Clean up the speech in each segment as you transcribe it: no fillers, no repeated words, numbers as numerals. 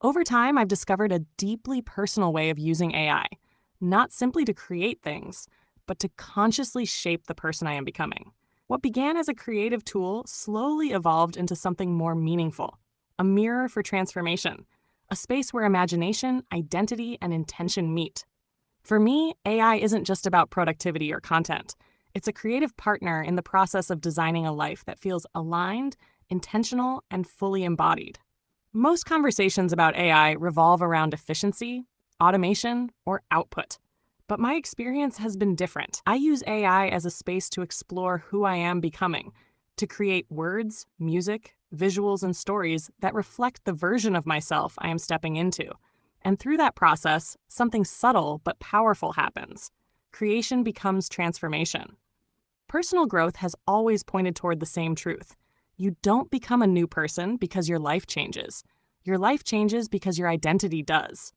Over time, I've discovered a deeply personal way of using AI, not simply to create things, but to consciously shape the person I am becoming. What began as a creative tool slowly evolved into something more meaningful, a mirror for transformation, a space where imagination, identity, and intention meet. For me, AI isn't just about productivity or content. It's a creative partner in the process of designing a life that feels aligned, intentional, and fully embodied. Most conversations about AI revolve around efficiency, automation, or output. But my experience has been different. I use AI as a space to explore who I am becoming, to create words, music, visuals, and stories that reflect the version of myself I am stepping into. And through that process, something subtle but powerful happens. Creation becomes transformation. Personal growth has always pointed toward the same truth. You don't become a new person because your life changes. Your life changes because your identity does.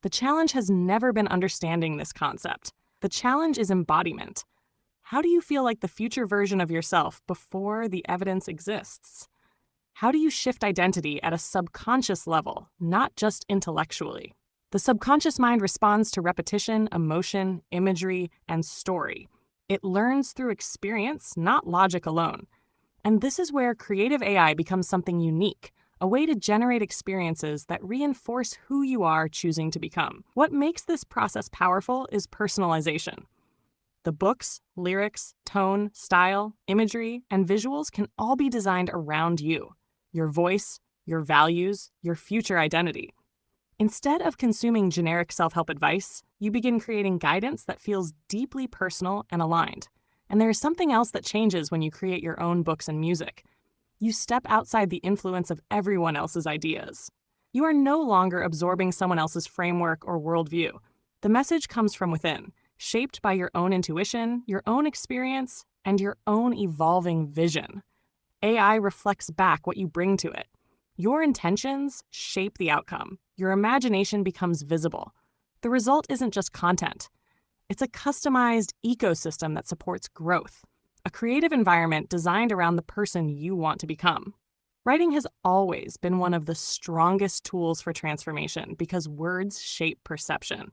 The challenge has never been understanding this concept. The challenge is embodiment. How do you feel like the future version of yourself before the evidence exists? How do you shift identity at a subconscious level, not just intellectually? The subconscious mind responds to repetition, emotion, imagery, and story. It learns through experience, not logic alone. And this is where creative AI becomes something unique, a way to generate experiences that reinforce who you are choosing to become. What makes this process powerful is personalization. The books, lyrics, tone, style, imagery, and visuals can all be designed around you, your voice, your values, your future identity. Instead of consuming generic self-help advice, you begin creating guidance that feels deeply personal and aligned. And there is something else that changes when you create your own books and music. You step outside the influence of everyone else's ideas. You are no longer absorbing someone else's framework or worldview. The message comes from within, shaped by your own intuition, your own experience, and your own evolving vision. AI reflects back what you bring to it. Your intentions shape the outcome. Your imagination becomes visible. The result isn't just content. It's a customized ecosystem that supports growth, a creative environment designed around the person you want to become. Writing has always been one of the strongest tools for transformation because words shape perception.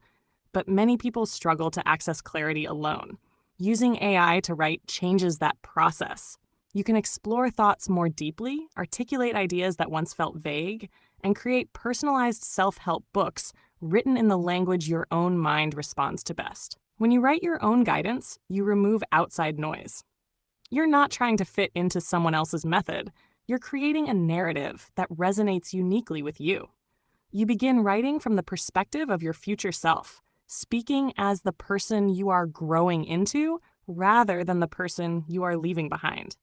But many people struggle to access clarity alone. Using AI to write changes that process. You can explore thoughts more deeply, articulate ideas that once felt vague, and create personalized self-help books written in the language your own mind responds to best. When you write your own guidance, you remove outside noise. You're not trying to fit into someone else's method. You're creating a narrative that resonates uniquely with you. You begin writing from the perspective of your future self, speaking as the person you are growing into rather than the person you are leaving behind.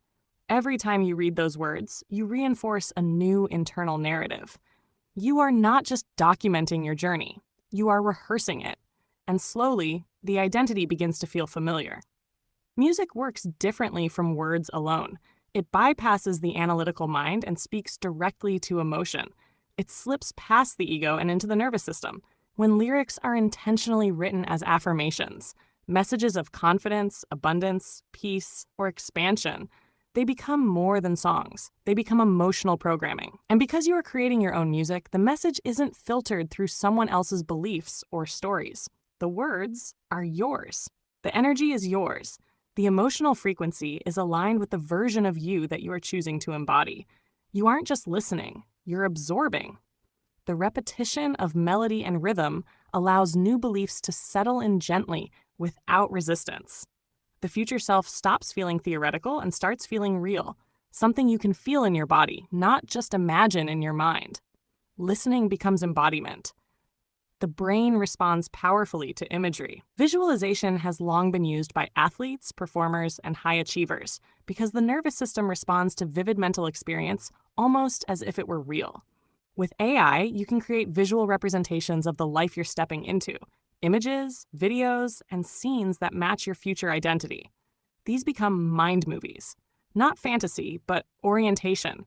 Every time you read those words, you reinforce a new internal narrative. You are not just documenting your journey, you are rehearsing it. And slowly, the identity begins to feel familiar. Music works differently from words alone. It bypasses the analytical mind and speaks directly to emotion. It slips past the ego and into the nervous system. When lyrics are intentionally written as affirmations, messages of confidence, abundance, peace, or expansion, they become more than songs. They become emotional programming. And because you are creating your own music, the message isn't filtered through someone else's beliefs or stories. The words are yours. The energy is yours. The emotional frequency is aligned with the version of you that you are choosing to embody. You aren't just listening, you're absorbing. The repetition of melody and rhythm allows new beliefs to settle in gently without resistance. The future self stops feeling theoretical and starts feeling real, something you can feel in your body, not just imagine in your mind. Listening becomes embodiment. The brain responds powerfully to imagery. Visualization has long been used by athletes, performers, and high achievers because the nervous system responds to vivid mental experience almost as if it were real. With AI, you can create visual representations of the life you're stepping into, images, videos, and scenes that match your future identity. These become mind movies. Not fantasy, but orientation.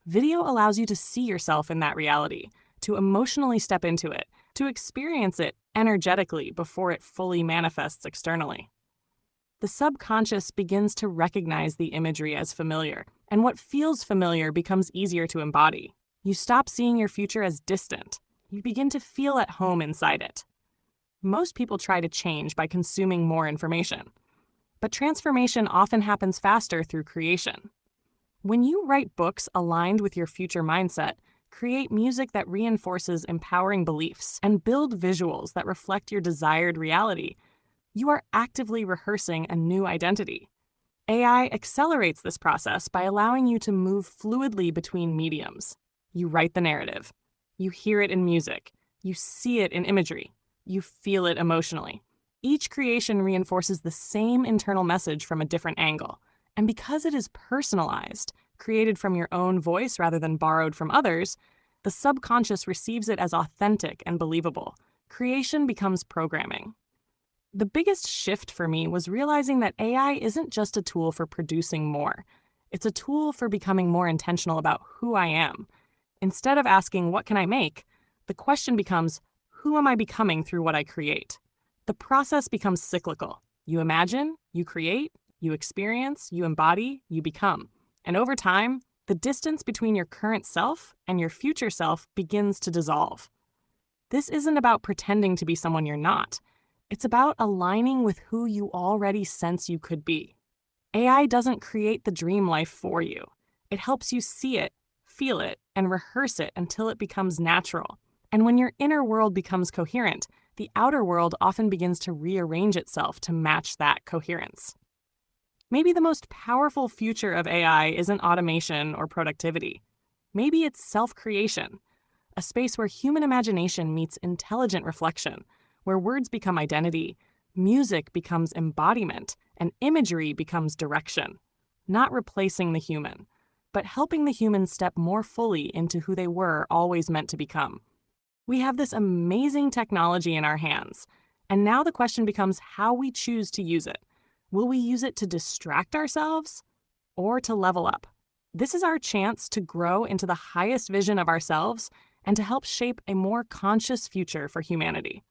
Video allows you to see yourself in that reality, to emotionally step into it, to experience it energetically before it fully manifests externally. The subconscious begins to recognize the imagery as familiar, and what feels familiar becomes easier to embody. You stop seeing your future as distant. You begin to feel at home inside it. Most people try to change by consuming more information, but transformation often happens faster through creation. When you write books aligned with your future mindset, create music that reinforces empowering beliefs, and build visuals that reflect your desired reality, you are actively rehearsing a new identity. AI accelerates this process by allowing you to move fluidly between mediums. You write the narrative. You hear it in music. You see it in imagery. You feel it emotionally. Each creation reinforces the same internal message from a different angle. And because it is personalized, created from your own voice rather than borrowed from others, the subconscious receives it as authentic and believable. Creation becomes programming. The biggest shift for me was realizing that AI isn't just a tool for producing more. It's a tool for becoming more intentional about who I am. Instead of asking, what can I make? The question becomes, who am I becoming through what I create? The process becomes cyclical. You imagine, you create, you experience, you embody, you become. And over time, the distance between your current self and your future self begins to dissolve. This isn't about pretending to be someone you're not. It's about aligning with who you already sense you could be. AI doesn't create the dream life for you. It helps you see it, feel it, and rehearse it until it becomes natural. And when your inner world becomes coherent, the outer world often begins to rearrange itself to match that coherence. Maybe the most powerful future of AI isn't automation or productivity. Maybe it's self-creation, a space where human imagination meets intelligent reflection, where words become identity, music becomes embodiment, and imagery becomes direction. Not replacing the human, but helping the human step more fully into who they were always meant to become. We have this amazing technology in our hands, and now the question becomes how we choose to use it. Will we use it to distract ourselves or to level up? This is our chance to grow into the highest vision of ourselves and to help shape a more conscious future for humanity.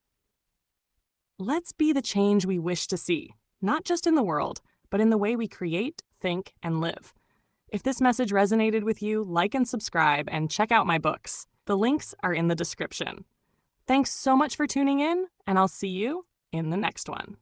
Let's be the change we wish to see, not just in the world, but in the way we create, think, and live. If this message resonated with you, like and subscribe and check out my books. The links are in the description. Thanks so much for tuning in, and I'll see you in the next one.